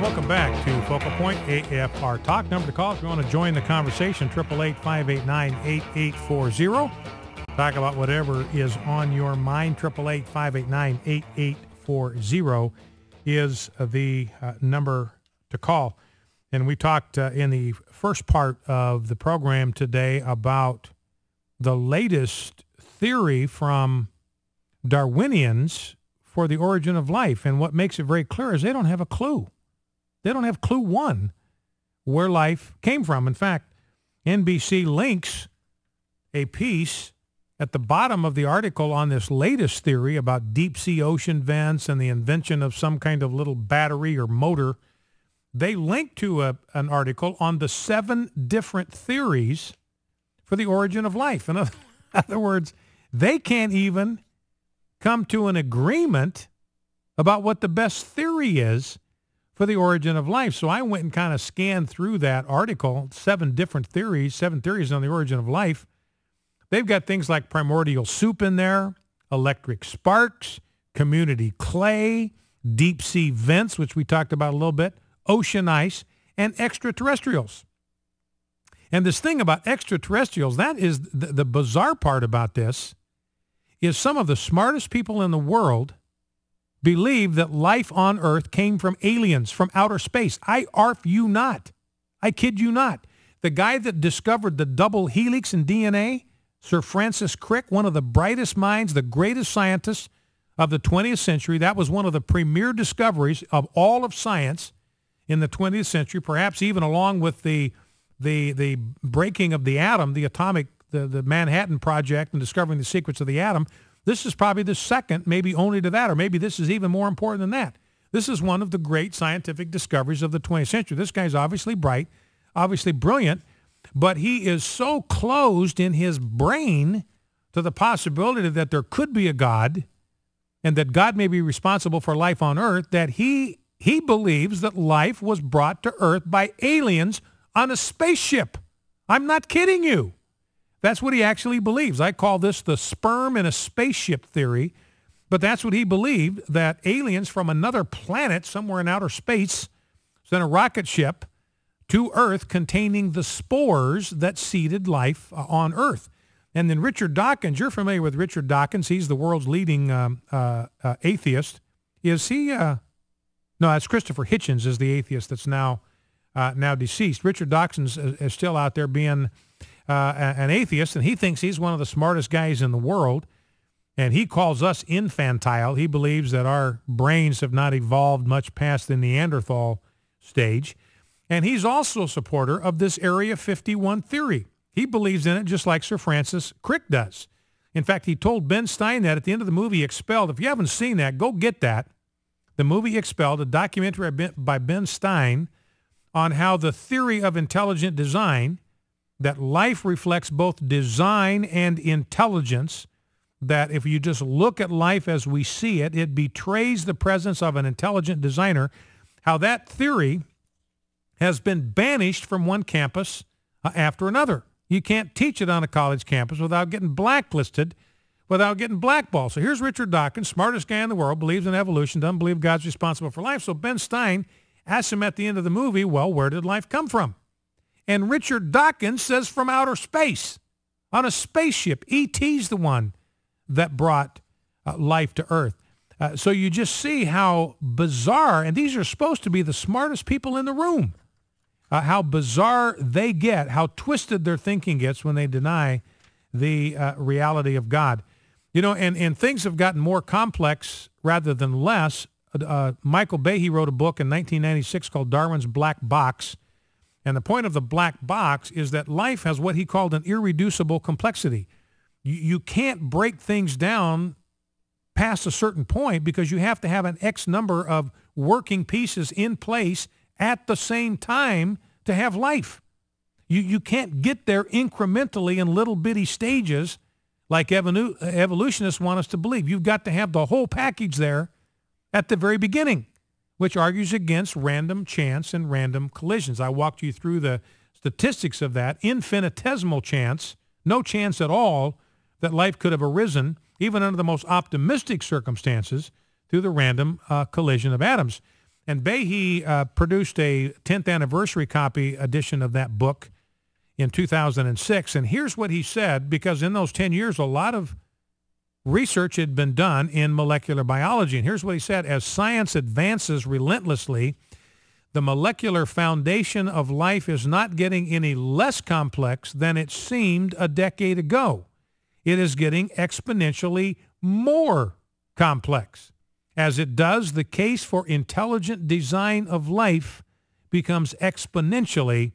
Welcome back to Focal Point AFR Talk. Number to call if you want to join the conversation, 888-589-8840. Talk about whatever is on your mind. 888-589-8840 is the number to call. And we talked in the first part of the program today about the latest theory from Darwinians for the origin of life. And what makes it very clear is they don't have a clue. They don't have clue one where life came from. In fact, NBC links a piece at the bottom of the article on this latest theory about deep sea ocean vents and the invention of some kind of little battery or motor. They link to an article on the 7 different theories for the origin of life. In other words, they can't even come to an agreement about what the best theory is for the origin of life. So I went and kind of scanned through that article, 7 different theories, 7 theories on the origin of life. They've got things like primordial soup in there, electric sparks, community clay, deep sea vents, which we talked about a little bit, ocean ice, and extraterrestrials. And this thing about extraterrestrials, that is the bizarre part about this, is some of the smartest people in the world believe that life on Earth came from aliens, from outer space. I arf you not. I kid you not. The guy that discovered the double helix in DNA, Sir Francis Crick, one of the brightest minds, the greatest scientists of the 20th century, that was one of the premier discoveries of all of science in the 20th century, perhaps even along with the breaking of the atom, the atomic, the Manhattan Project and discovering the secrets of the atom. This is probably the second, maybe only to that, or maybe this is even more important than that. This is one of the great scientific discoveries of the 20th century. This guy's obviously bright, obviously brilliant, but he is so closed in his brain to the possibility that there could be a God and that God may be responsible for life on Earth that he believes that life was brought to Earth by aliens on a spaceship. I'm not kidding you. That's what he actually believes. I call this the sperm in a spaceship theory, but that's what he believed, that aliens from another planet somewhere in outer space sent a rocket ship to Earth containing the spores that seeded life on Earth. And then Richard Dawkins, you're familiar with Richard Dawkins. He's the world's leading atheist. Is he? No, that's Christopher Hitchens is the atheist that's now deceased. Richard Dawkins is still out there being an atheist, and he thinks he's one of the smartest guys in the world, and he calls us infantile. He believes that our brains have not evolved much past the Neanderthal stage, and he's also a supporter of this Area 51 theory. He believes in it just like Sir Francis Crick does. In fact, he told Ben Stein that at the end of the movie Expelled. If you haven't seen that, go get that. The movie Expelled, a documentary by Ben Stein on how the theory of intelligent design, that life reflects both design and intelligence, that if you just look at life as we see it, it betrays the presence of an intelligent designer, how that theory has been banished from one campus after another. You can't teach it on a college campus without getting blacklisted, without getting blackballed. So here's Richard Dawkins, smartest guy in the world, believes in evolution, doesn't believe God's responsible for life. So Ben Stein asks him at the end of the movie, well, where did life come from? And Richard Dawkins says from outer space, on a spaceship. E.T.'s the one that brought life to Earth. So you just see how bizarre, and these are supposed to be the smartest people in the room, how bizarre they get, how twisted their thinking gets when they deny the reality of God. You know, and things have gotten more complex rather than less. Michael Behe wrote a book in 1996 called Darwin's Black Box. And the point of the black box is that life has what he called an irreducible complexity. You can't break things down past a certain point because you have to have an X number of working pieces in place at the same time to have life. You can't get there incrementally in little bitty stages like evolutionists want us to believe. You've got to have the whole package there at the very beginning, which argues against random chance and random collisions. I walked you through the statistics of that. Infinitesimal chance, no chance at all that life could have arisen, even under the most optimistic circumstances, through the random collision of atoms. And Behe produced a 10th anniversary copy edition of that book in 2006. And here's what he said, because in those 10 years, a lot of research had been done in molecular biology. And here's what he said: as science advances relentlessly, the molecular foundation of life is not getting any less complex than it seemed a decade ago. It is getting exponentially more complex. As it does, the case for intelligent design of life becomes exponentially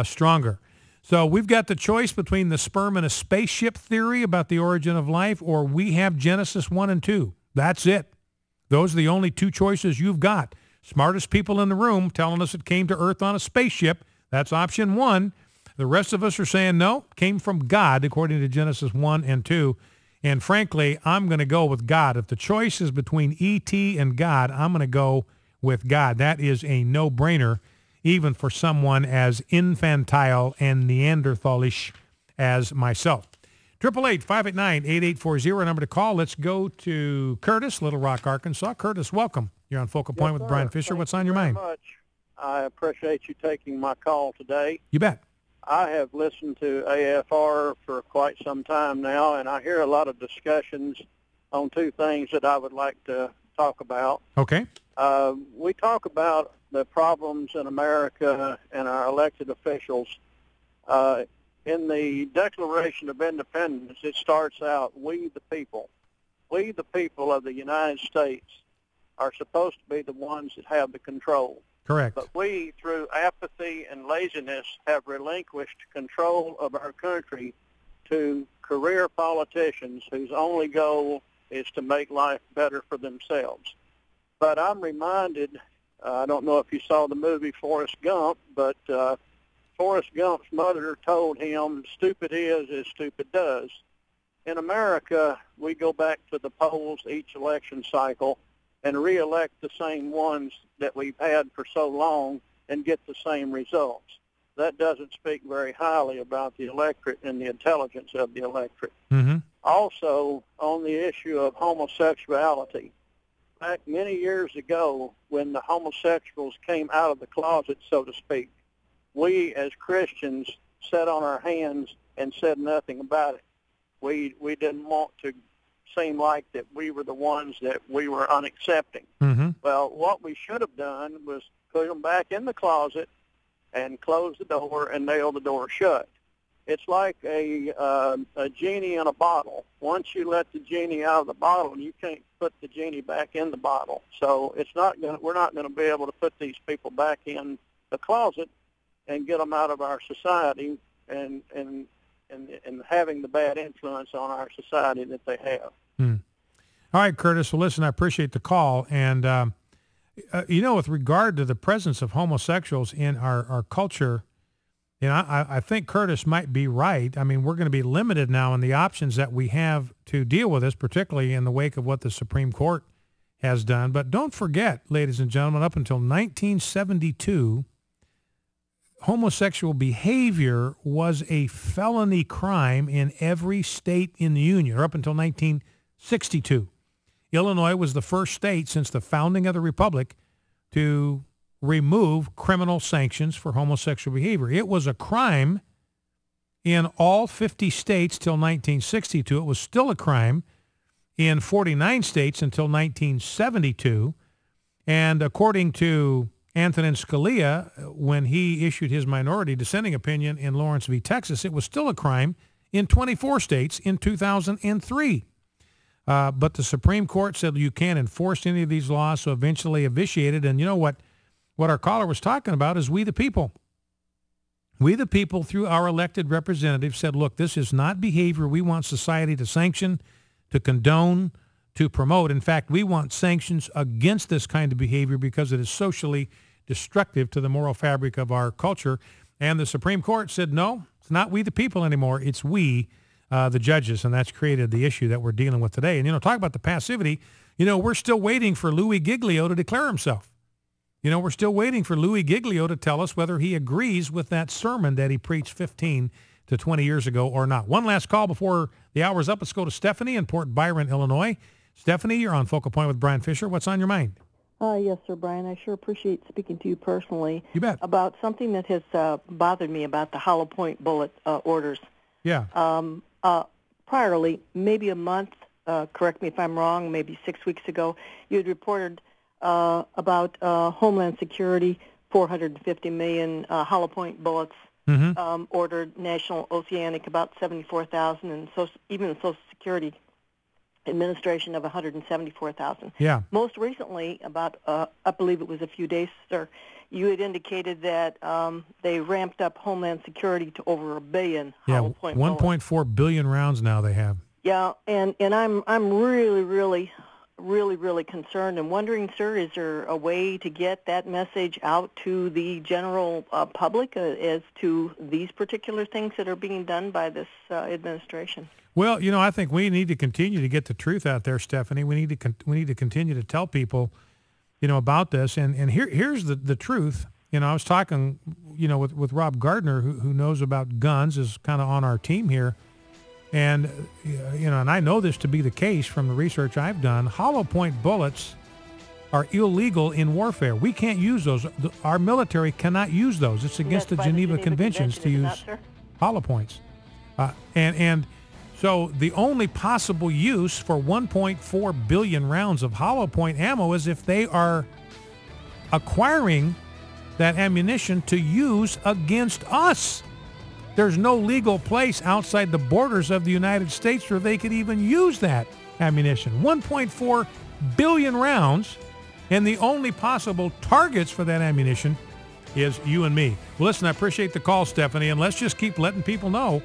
stronger. So we've got the choice between the sperm and a spaceship theory about the origin of life, or we have Genesis 1 and 2. That's it. Those are the only two choices you've got. Smartest people in the room telling us it came to Earth on a spaceship. That's option 1. The rest of us are saying, no, it came from God, according to Genesis 1 and 2. And frankly, I'm going to go with God. If the choice is between E.T. and God, I'm going to go with God. That is a no-brainer, even for someone as infantile and Neanderthalish as myself. 888-589-8840, number to call. Let's go to Curtis, Little Rock, Arkansas. Curtis, welcome. You're on Focal Point with Brian Fisher. What's on your mind? Thank you very much. I appreciate you taking my call today. You bet. I have listened to AFR for quite some time now, and I hear a lot of discussions on two things that I would like to talk about. Okay. We talk about the problems in America and our elected officials. In the Declaration of Independence, it starts out, we the people. We the people of the United States are supposed to be the ones that have the control. Correct. But we, through apathy and laziness, have relinquished control of our country to career politicians whose only goal is to make life better for themselves. But I'm reminded, I don't know if you saw the movie Forrest Gump, but Forrest Gump's mother told him, stupid is as stupid does. In America, we go back to the polls each election cycle and re-elect the same ones that we've had for so long and get the same results. That doesn't speak very highly about the electorate and the intelligence of the electorate. Mm-hmm. Also, on the issue of homosexuality, back many years ago when the homosexuals came out of the closet, so to speak, we as Christians sat on our hands and said nothing about it. We didn't want to seem like that we were the ones that we were unaccepting. Mm-hmm. Well, what we should have done was put them back in the closet and close the door and nail the door shut. It's like a genie in a bottle. Once you let the genie out of the bottle, you can't put the genie back in the bottle. So we're not going to be able to put these people back in the closet and get them out of our society and having the bad influence on our society that they have. All right, Curtis. Well, listen, I appreciate the call. And, with regard to the presence of homosexuals in our culture, I think Curtis might be right. I mean, we're going to be limited now in the options that we have to deal with this, particularly in the wake of what the Supreme Court has done. But don't forget, ladies and gentlemen, up until 1972, homosexual behavior was a felony crime in every state in the Union, or up until 1962. Illinois was the first state since the founding of the Republic to remove criminal sanctions for homosexual behavior. It was a crime in all 50 states till 1962. It was still a crime in 49 states until 1972. And according to Antonin Scalia, when he issued his minority dissenting opinion in Lawrence v. Texas, it was still a crime in 24 states in 2003. But the Supreme Court said you can't enforce any of these laws, so eventually vitiated. And you know what our caller was talking about is we the people. We the people, through our elected representatives, said, look, this is not behavior we want society to sanction, to condone, to promote. In fact, we want sanctions against this kind of behavior because it is socially destructive to the moral fabric of our culture. And the Supreme Court said, no, it's not we the people anymore. It's we, the judges, and that's created the issue that we're dealing with today. And, talk about the passivity. We're still waiting for Louis Giglio to declare himself. We're still waiting for Louis Giglio to tell us whether he agrees with that sermon that he preached 15 to 20 years ago or not. One last call before the hour's up. Let's go to Stephanie in Port Byron, Illinois. Stephanie, you're on Focal Point with Brian Fisher. What's on your mind? Yes, sir, Brian. I sure appreciate speaking to you personally. You bet. About something that has bothered me about the hollow point bullet orders. Yeah. Priorly, maybe a month, correct me if I'm wrong, maybe 6 weeks ago, you had reported about Homeland Security, 450 million hollow point bullets ordered, National Oceanic about 74,000, and even the Social Security Administration of 174,000. Yeah. Most recently, about I believe it was a few days, sir, you had indicated that they ramped up Homeland Security to over 1 billion hollow point bullets. 1.4 billion rounds now they have. Yeah, and I'm really concerned and wondering, sir, is there a way to get that message out to the general public as to these particular things that are being done by this administration? Well, I think we need to continue to get the truth out there, Stephanie. We need to continue to tell people, about this. And here's the truth. I was talking, with Rob Gardner, who knows about guns, is kind of on our team here. And, and I know this to be the case from the research I've done. Hollow point bullets are illegal in warfare. We can't use those. Our military cannot use those. It's against the Geneva Conventions to use hollow points. So the only possible use for 1.4 billion rounds of hollow point ammo is if they are acquiring that ammunition to use against us. There's no legal place outside the borders of the United States where they could even use that ammunition. 1.4 billion rounds, and the only possible targets for that ammunition is you and me. Well, listen, I appreciate the call, Stephanie, and let's just keep letting people know.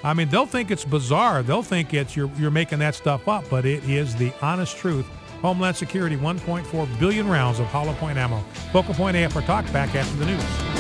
I mean, they'll think it's bizarre. They'll think it's you're making that stuff up, but it is the honest truth. Homeland Security, 1.4 billion rounds of hollow point ammo. Focal Point AFR Talk back after the news.